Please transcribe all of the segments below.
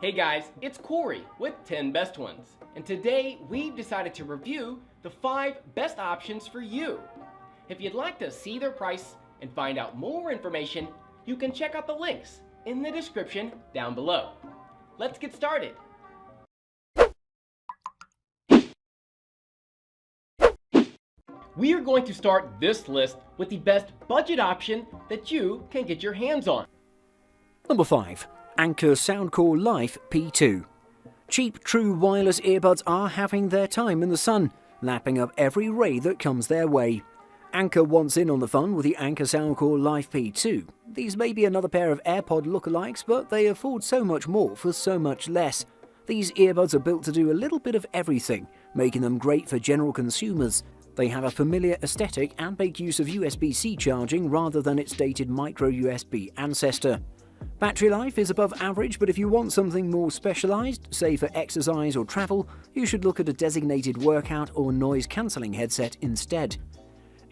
Hey guys, it's Corey with 10 Best Ones, and today we've decided to review the 5 best options for you. If you'd like to see their price and find out more information, you can check out the links in the description down below. Let's get started. We are going to start this list with the best budget option that you can get your hands on. Number 5. Anker Soundcore Life P2. Cheap, true wireless earbuds are having their time in the sun, lapping up every ray that comes their way. Anker wants in on the fun with the Anker Soundcore Life P2. These may be another pair of AirPod lookalikes, but they afford so much more for so much less. These earbuds are built to do a little bit of everything, making them great for general consumers. They have a familiar aesthetic and make use of USB-C charging rather than its dated micro USB ancestor. Battery life is above average, but if you want something more specialized, say for exercise or travel, you should look at a designated workout or noise-cancelling headset instead.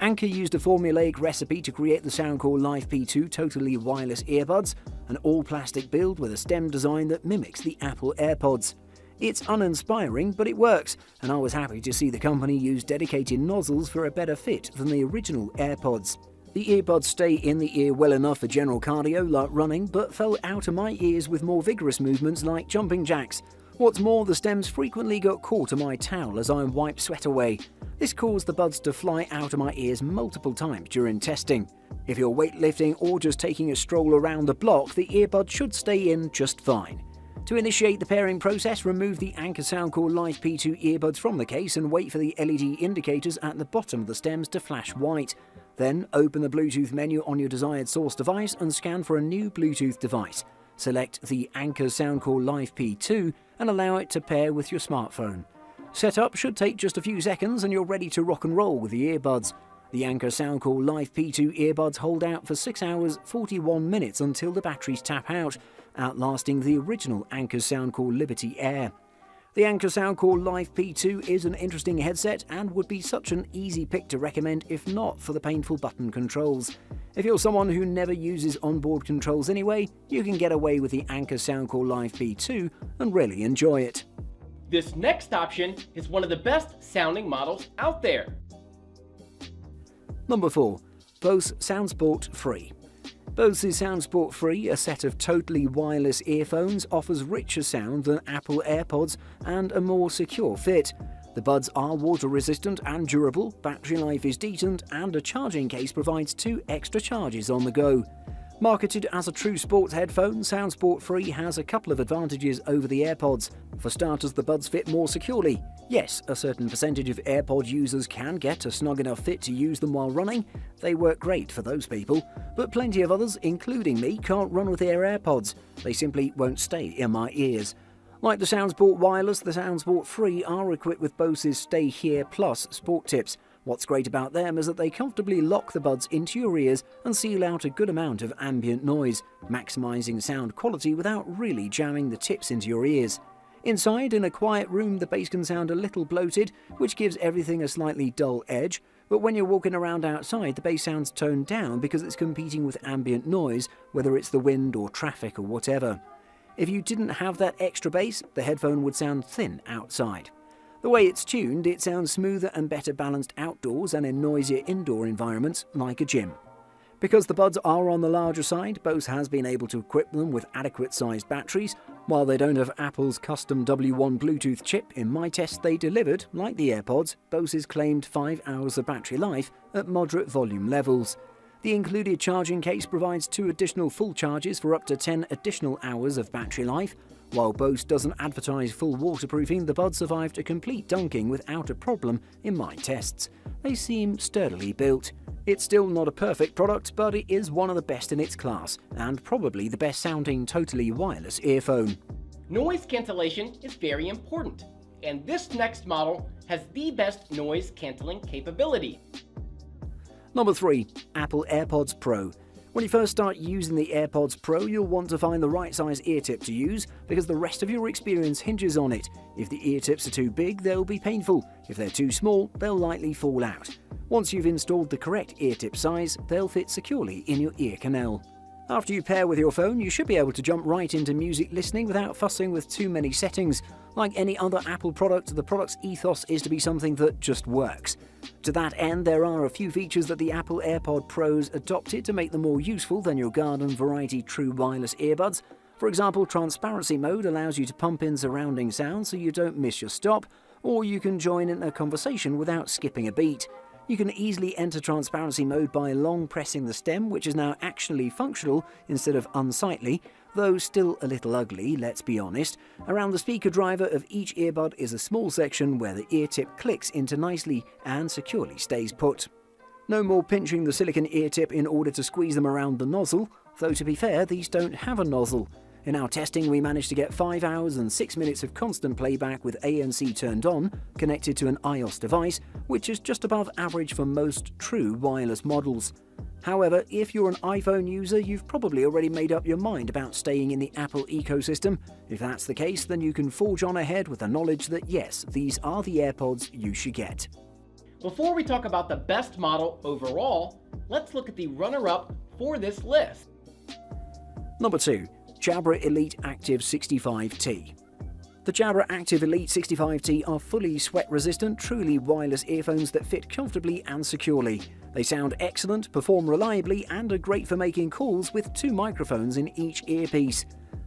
Anker used a formulaic recipe to create the Soundcore Life P2 totally wireless earbuds, an all-plastic build with a stem design that mimics the Apple AirPods. It's uninspiring, but it works, and I was happy to see the company use dedicated nozzles for a better fit than the original AirPods. The earbuds stay in the ear well enough for general cardio like running, but fell out of my ears with more vigorous movements like jumping jacks. What's more, the stems frequently got caught on my towel as I wiped sweat away. This caused the buds to fly out of my ears multiple times during testing. If you're weightlifting or just taking a stroll around the block, the earbud should stay in just fine. To initiate the pairing process, remove the Anker Soundcore Life P2 earbuds from the case and wait for the LED indicators at the bottom of the stems to flash white. Then open the Bluetooth menu on your desired source device and scan for a new Bluetooth device. Select the Anker Soundcore Life P2 and allow it to pair with your smartphone. Setup should take just a few seconds and you're ready to rock and roll with the earbuds. The Anker Soundcore Life P2 earbuds hold out for 6 hours 41 minutes until the batteries tap out, outlasting the original Anker Soundcore Liberty Air. The Anker Soundcore Life P2 is an interesting headset and would be such an easy pick to recommend if not for the painful button controls. If you're someone who never uses onboard controls anyway, you can get away with the Anker Soundcore Life P2 and really enjoy it. This next option is one of the best sounding models out there. Number 4. Bose SoundSport Free. Bose's SoundSport Free, a set of totally wireless earphones, offers richer sound than Apple AirPods and a more secure fit. The buds are water resistant and durable, battery life is decent, and a charging case provides 2 extra charges on the go. Marketed as a true sports headphone, SoundSport Free has a couple of advantages over the AirPods. For starters, the buds fit more securely. Yes, a certain percentage of AirPod users can get a snug enough fit to use them while running. They work great for those people, but plenty of others, including me, can't run with their AirPods. They simply won't stay in my ears. Like the SoundSport Wireless, the SoundSport Free are equipped with Bose's Stay Here Plus sport tips. What's great about them is that they comfortably lock the buds into your ears and seal out a good amount of ambient noise, maximising sound quality without really jamming the tips into your ears. Inside, in a quiet room, the bass can sound a little bloated, which gives everything a slightly dull edge, but when you're walking around outside, the bass sounds toned down because it's competing with ambient noise, whether it's the wind or traffic or whatever. If you didn't have that extra bass, the headphone would sound thin outside. The way it's tuned, it sounds smoother and better balanced outdoors and in noisier indoor environments like a gym. Because the buds are on the larger side, Bose has been able to equip them with adequate sized batteries. While they don't have Apple's custom W1 Bluetooth chip, in my test they delivered, like the AirPods, Bose's claimed 5 hours of battery life at moderate volume levels. The included charging case provides 2 additional full charges for up to 10 additional hours of battery life. While Bose doesn't advertise full waterproofing, the buds survived a complete dunking without a problem in my tests. They seem sturdily built. It's still not a perfect product, but it is one of the best in its class, and probably the best sounding totally wireless earphone. Noise cancellation is very important, and this next model has the best noise cancelling capability. Number 3. Apple AirPods Pro. When you first start using the AirPods Pro, you'll want to find the right size ear tip to use because the rest of your experience hinges on it. If the ear tips are too big, they'll be painful. If they're too small, they'll likely fall out. Once you've installed the correct ear tip size, they'll fit securely in your ear canal. After you pair with your phone, you should be able to jump right into music listening without fussing with too many settings. Like any other Apple product, the product's ethos is to be something that just works. To that end, there are a few features that the Apple AirPods Pros adopted to make them more useful than your garden variety true wireless earbuds. For example, transparency mode allows you to pump in surrounding sound so you don't miss your stop, or you can join in a conversation without skipping a beat. You can easily enter transparency mode by long pressing the stem, which is now actually functional instead of unsightly, though still a little ugly, let's be honest. Around the speaker driver of each earbud is a small section where the ear tip clicks into nicely and securely stays put. No more pinching the silicone ear tip in order to squeeze them around the nozzle, though to be fair, these don't have a nozzle. In our testing, we managed to get 5 hours and 6 minutes of constant playback with ANC turned on, connected to an iOS device, which is just above average for most true wireless models. However, if you're an iPhone user, you've probably already made up your mind about staying in the Apple ecosystem. If that's the case, then you can forge on ahead with the knowledge that yes, these are the AirPods you should get. Before we talk about the best model overall, let's look at the runner-up for this list. Number 2. Jabra Elite Active 65T. The Jabra Active Elite 65T are fully sweat-resistant, truly wireless earphones that fit comfortably and securely. They sound excellent, perform reliably, and are great for making calls with 2 microphones in each earpiece.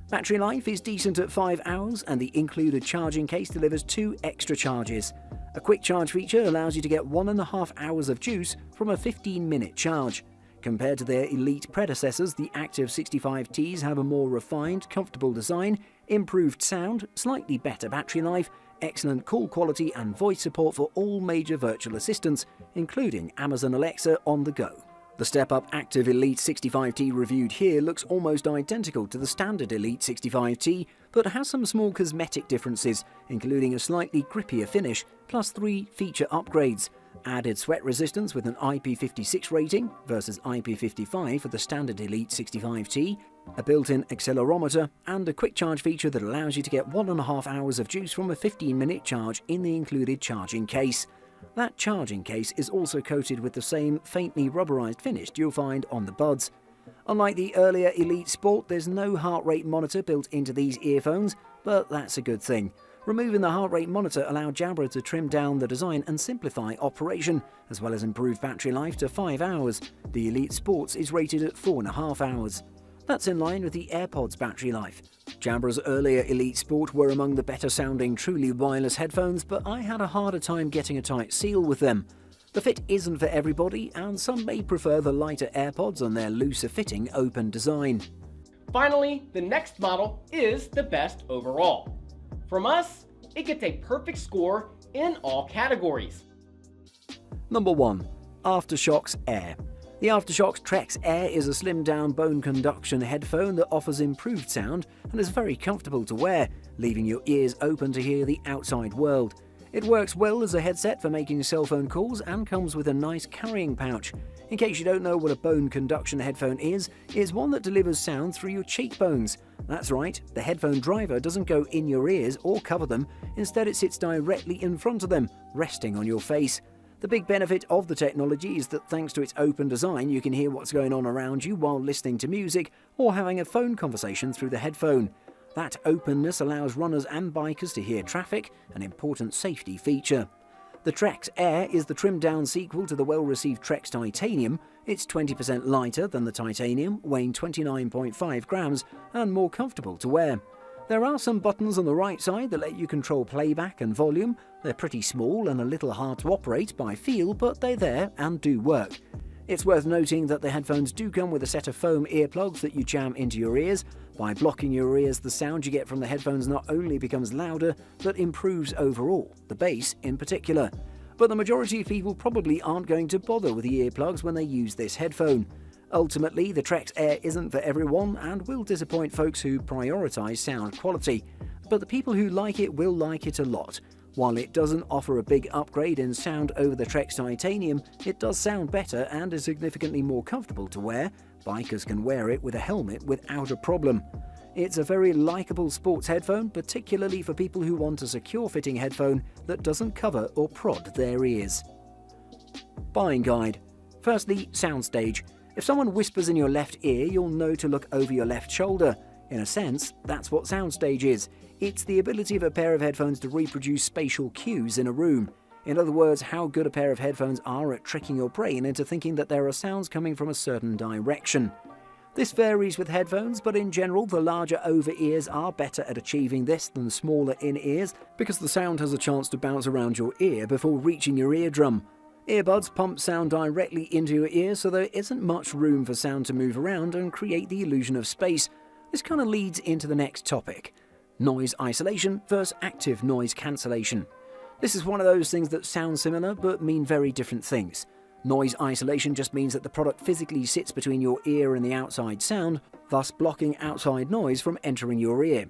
Battery life is decent at 5 hours, and the included charging case delivers 2 extra charges. A quick charge feature allows you to get 1.5 hours of juice from a 15-minute charge. Compared to their Elite predecessors, the Active 65Ts have a more refined, comfortable design, improved sound, slightly better battery life, excellent call quality and voice support for all major virtual assistants, including Amazon Alexa on the go. The step-up Active Elite 65T reviewed here looks almost identical to the standard Elite 65T, but has some small cosmetic differences, including a slightly grippier finish, plus 3 feature upgrades. Added sweat resistance with an IP56 rating versus IP55 for the standard Elite 65T, a built-in accelerometer, and a quick charge feature that allows you to get 1.5 hours of juice from a 15-minute charge in the included charging case. That charging case is also coated with the same faintly rubberized finish you'll find on the buds. Unlike the earlier Elite Sport, there's no heart rate monitor built into these earphones, but that's a good thing. Removing the heart rate monitor allowed Jabra to trim down the design and simplify operation, as well as improve battery life to 5 hours. The Elite Sports is rated at 4.5 hours. That's in line with the AirPods battery life. Jabra's earlier Elite Sport were among the better sounding truly wireless headphones, but I had a harder time getting a tight seal with them. The fit isn't for everybody, and some may prefer the lighter AirPods on their looser fitting open design. Finally, the next model is the best overall. From us, it gets a perfect score in all categories. Number 1. AfterShokz Air. The AfterShokz Air is a slimmed-down bone conduction headphone that offers improved sound and is very comfortable to wear, leaving your ears open to hear the outside world. It works well as a headset for making cell phone calls and comes with a nice carrying pouch. In case you don't know what a bone conduction headphone is, it's one that delivers sound through your cheekbones. That's right, the headphone driver doesn't go in your ears or cover them, instead it sits directly in front of them, resting on your face. The big benefit of the technology is that thanks to its open design, you can hear what's going on around you while listening to music or having a phone conversation through the headphone. That openness allows runners and bikers to hear traffic, an important safety feature. The AfterShokz Air is the trimmed-down sequel to the well-received AfterShokz Titanium. It's 20% lighter than the Titanium, weighing 29.5 grams, and more comfortable to wear. There are some buttons on the right side that let you control playback and volume. They're pretty small and a little hard to operate by feel, but they're there and do work. It's worth noting that the headphones do come with a set of foam earplugs that you jam into your ears. By blocking your ears, the sound you get from the headphones not only becomes louder, but improves overall, the bass in particular. But the majority of people probably aren't going to bother with the earplugs when they use this headphone. Ultimately, the AfterShokz Air isn't for everyone and will disappoint folks who prioritise sound quality. But the people who like it will like it a lot. While it doesn't offer a big upgrade in sound over the AfterShokz Titanium, it does sound better and is significantly more comfortable to wear. Bikers can wear it with a helmet without a problem. It's a very likeable sports headphone, particularly for people who want a secure-fitting headphone that doesn't cover or prod their ears. Buying guide. Firstly, Soundstage. If someone whispers in your left ear, you'll know to look over your left shoulder. In a sense, that's what Soundstage is. It's the ability of a pair of headphones to reproduce spatial cues in a room. In other words, how good a pair of headphones are at tricking your brain into thinking that there are sounds coming from a certain direction. This varies with headphones, but in general, the larger over-ears are better at achieving this than smaller in-ears because the sound has a chance to bounce around your ear before reaching your eardrum. Earbuds pump sound directly into your ear, so there isn't much room for sound to move around and create the illusion of space. This kind of leads into the next topic: noise isolation versus active noise cancellation. This is one of those things that sound similar but mean very different things. Noise isolation just means that the product physically sits between your ear and the outside sound, thus blocking outside noise from entering your ear.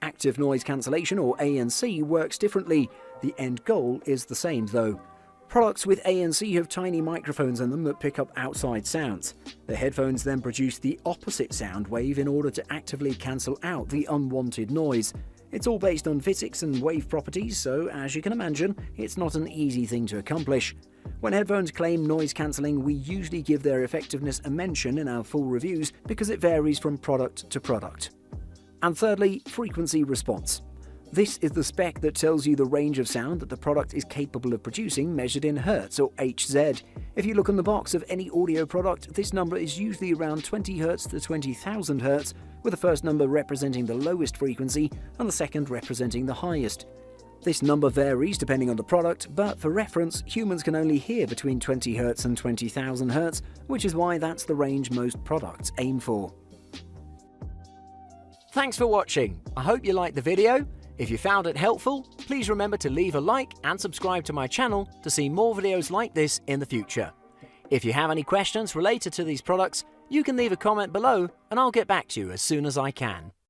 Active noise cancellation, or ANC, works differently. The end goal is the same though. Products with ANC have tiny microphones in them that pick up outside sounds. The headphones then produce the opposite sound wave in order to actively cancel out the unwanted noise. It's all based on physics and wave properties, so as you can imagine, it's not an easy thing to accomplish. When headphones claim noise cancelling, we usually give their effectiveness a mention in our full reviews because it varies from product to product. And thirdly, frequency response. This is the spec that tells you the range of sound that the product is capable of producing measured in Hz or Hz. If you look on the box of any audio product, this number is usually around 20 Hz to 20,000 Hz, with the first number representing the lowest frequency and the second representing the highest. This number varies depending on the product, but for reference, humans can only hear between 20 Hz and 20,000 Hz, which is why that's the range most products aim for. Thanks for watching. I hope you liked the video. If you found it helpful, please remember to leave a like and subscribe to my channel to see more videos like this in the future. If you have any questions related to these products, you can leave a comment below and I'll get back to you as soon as I can.